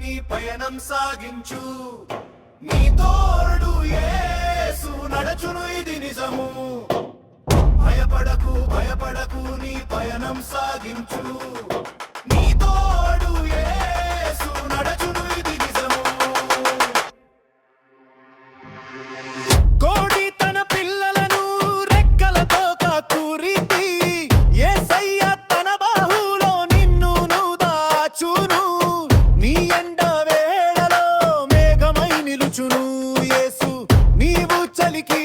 నీ పయనం సాగించు. నీ తోడు యేసు నడచును, ఇది నిజము. భయపడకు భయపడకు, నీ పయనం సాగించు. నీ తోడు యేసు నడచును, ఇది నిజము. కోడి తన పిల్లలను రెక్కలతో కాకురితి, యేసయ్య తన బాహులో నిన్ను దాచును. నీ ఎండ వేళలో మేఘమై నిలుచును. యేసు నీవు చలికి